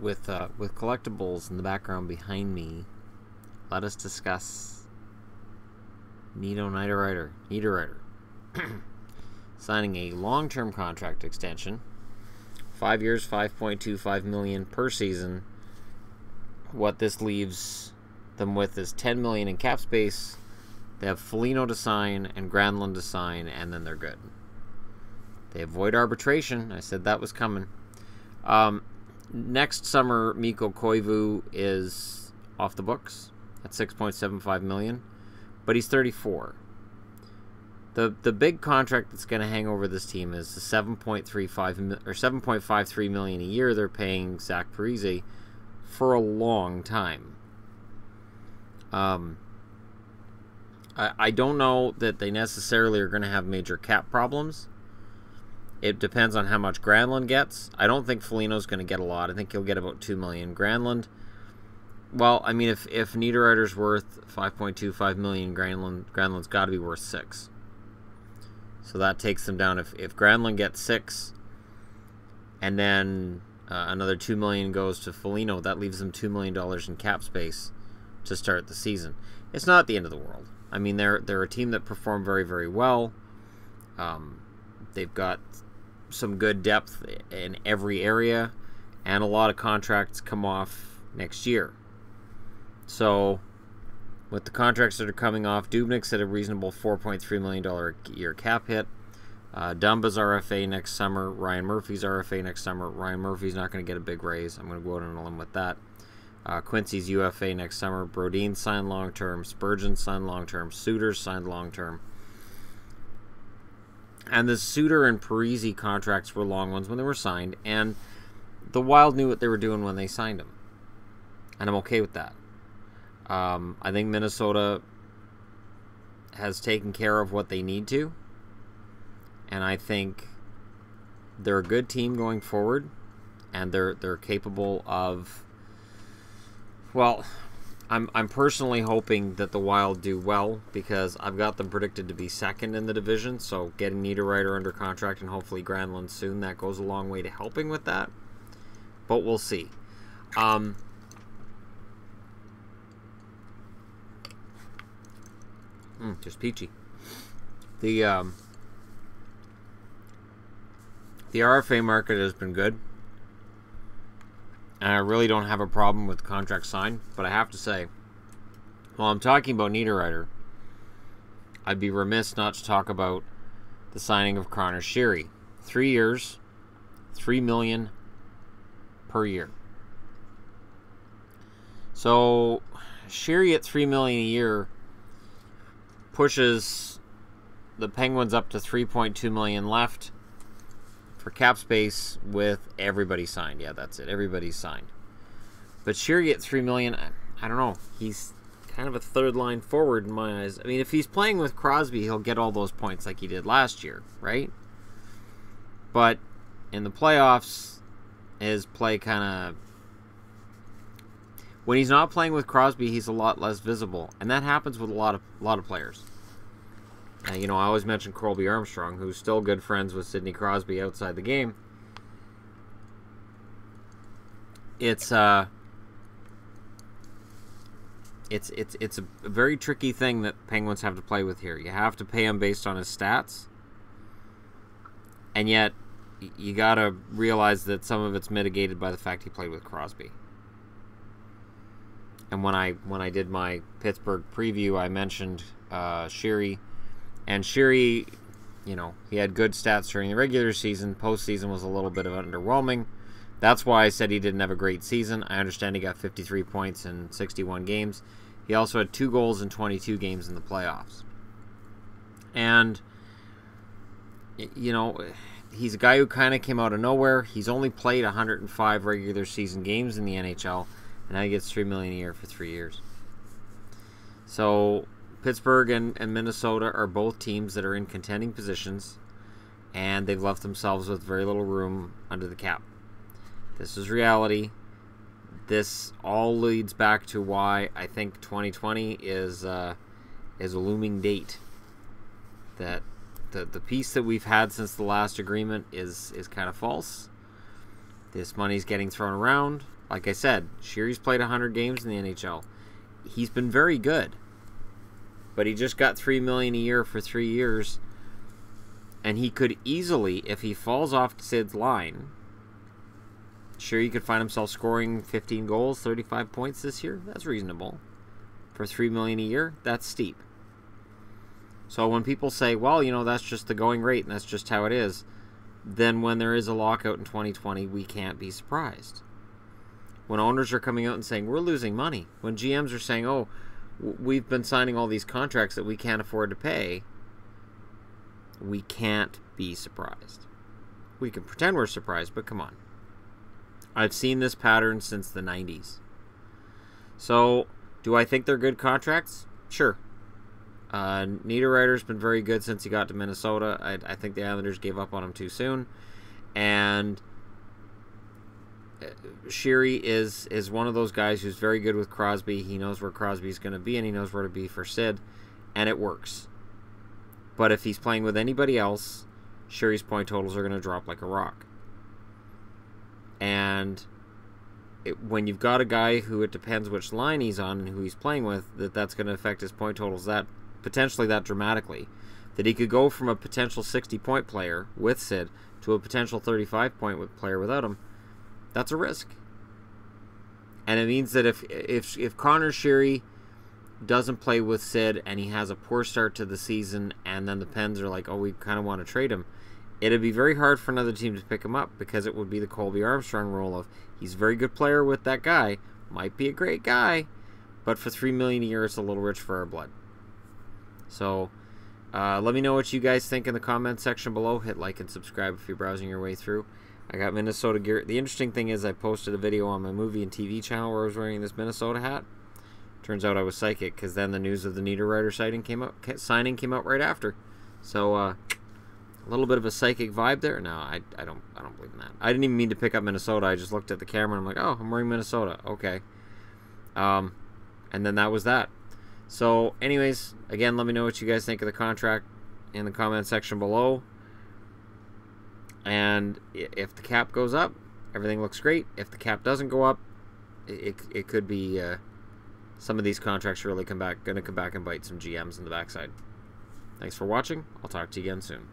with collectibles in the background behind me, let us discuss Niederreiter signing a long-term contract extension, 5 years, $5.25 million per season. What this leaves them with is $10 million in cap space. They have Foligno to sign and Granlund to sign, and then they're good. They avoid arbitration. I said that was coming. Next summer, Mikko Koivu is off the books at $6.75 million, but he's 34. The big contract that's going to hang over this team is the $7.53 million a year they're paying Zach Parise for a long time. I don't know that they necessarily are going to have major cap problems. It depends on how much Granlund gets. I don't think Foligno's going to get a lot. I think he'll get about $2 million. Granlund, well, I mean, if Niederreiter's worth $5.25 million, Granlund's got to be worth $6 million. So that takes them down. If Granlund gets $6 million, and then another $2 million goes to Foligno, that leaves them $2 million in cap space to start the season. It's not the end of the world. I mean, they're a team that performed very, very well. They've got some good depth in every area, and a lot of contracts come off next year. So with the contracts that are coming off, Dubnyk's at a reasonable $4.3 million a year cap hit. Dumba's RFA next summer. Ryan Murphy's RFA next summer. Ryan Murphy's not going to get a big raise. I'm going to go out on a limb with that. Quincy's UFA next summer. Brodin signed long-term. Spurgeon signed long-term. Suter signed long-term. And the Suter and Parise contracts were long ones when they were signed, and the Wild knew what they were doing when they signed them. And I'm okay with that. I think Minnesota has taken care of what they need to, and I think they're a good team going forward, and they're capable of, well, I'm personally hoping that the Wild do well, because I've got them predicted to be second in the division, so getting Niederreiter under contract and hopefully Granlund soon, that goes a long way to helping with that. But we'll see. Just peachy. The RFA market has been good. And I really don't have a problem with contract signed, but I have to say, while I'm talking about Niederreiter, I'd be remiss not to talk about the signing of Connor Sheary. 3 years, $3 million per year. So Sheary at $3 million a year pushes the Penguins up to $3.2 million left for cap space with everybody signed. Yeah, that's it. Everybody's signed. But Sheary at $3 million, I don't know. He's kind of a third line forward in my eyes. I mean, if he's playing with Crosby, he'll get all those points like he did last year, right? But in the playoffs, his play kind of, when he's not playing with Crosby, he's a lot less visible, and that happens with a lot of players. I always mention Colby Armstrong, who's still good friends with Sidney Crosby outside the game. It's a very tricky thing that Penguins have to play with here. You have to pay him based on his stats, and yet you gotta realize that some of it's mitigated by the fact he played with Crosby. And when I did my Pittsburgh preview, I mentioned Sheary. And Sheary, he had good stats during the regular season. Postseason was a little bit of underwhelming. That's why I said he didn't have a great season. I understand he got 53 points in 61 games. He also had 2 goals in 22 games in the playoffs. And, he's a guy who kind of came out of nowhere. He's only played 105 regular season games in the NHL, and now he gets $3 million a year for 3 years. So Pittsburgh and Minnesota are both teams that are in contending positions, and they've left themselves with very little room under the cap. This is reality. This all leads back to why I think 2020 is a looming date. That the piece that we've had since the last agreement is kind of false. This money's getting thrown around. Like I said, Sheary's played 100 games in the NHL. He's been very good. But he just got $3 million a year for 3 years. And he could easily, if he falls off Sid's line, Sheary could find himself scoring 15 goals, 35 points this year. That's reasonable. For $3 million a year, that's steep. So when people say, well, you know, that's just the going rate and that's just how it is, then when there is a lockout in 2020, we can't be surprised. When owners are coming out and saying, we're losing money, when GMs are saying, oh, we've been signing all these contracts that we can't afford to pay, we can't be surprised. We can pretend we're surprised, but come on. I've seen this pattern since the 90s. So, do I think they're good contracts? Sure. Niederreiter's been very good since he got to Minnesota. I think the Islanders gave up on him too soon. And Sheary is one of those guys who's very good with Crosby. He knows where Crosby's going to be, and he knows where to be for Sid, and it works. But if he's playing with anybody else, Sheary's point totals are going to drop like a rock. And when you've got a guy who it depends which line he's on and who he's playing with, that's going to affect his point totals that potentially that dramatically. That he could go from a potential 60-point player with Sid to a potential 35-point player without him. That's a risk. And it means that if Connor Sheary doesn't play with Sid and he has a poor start to the season and then the Pens are like, oh, we kind of want to trade him, it'd be very hard for another team to pick him up because it would be the Colby Armstrong rule of he's a very good player with that guy, might be a great guy, but for $3 million a year, it's a little rich for our blood. So let me know what you guys think in the comment section below. Hit like and subscribe if you're browsing your way through. I got Minnesota gear. The interesting thing is I posted a video on my movie and TV channel where I was wearing this Minnesota hat. Turns out I was psychic because then the news of the Niederreiter signing came out right after. So a little bit of a psychic vibe there. No, I don't believe in that. I didn't even mean to pick up Minnesota. I just looked at the camera and I'm like, oh, I'm wearing Minnesota. Okay. And then that was that. So, anyways, again, let me know what you guys think of the contract in the comment section below. And if the cap goes up, everything looks great. If the cap doesn't go up, it could be some of these contracts really going to come back and bite some GMs in the backside. Thanks for watching. I'll talk to you again soon.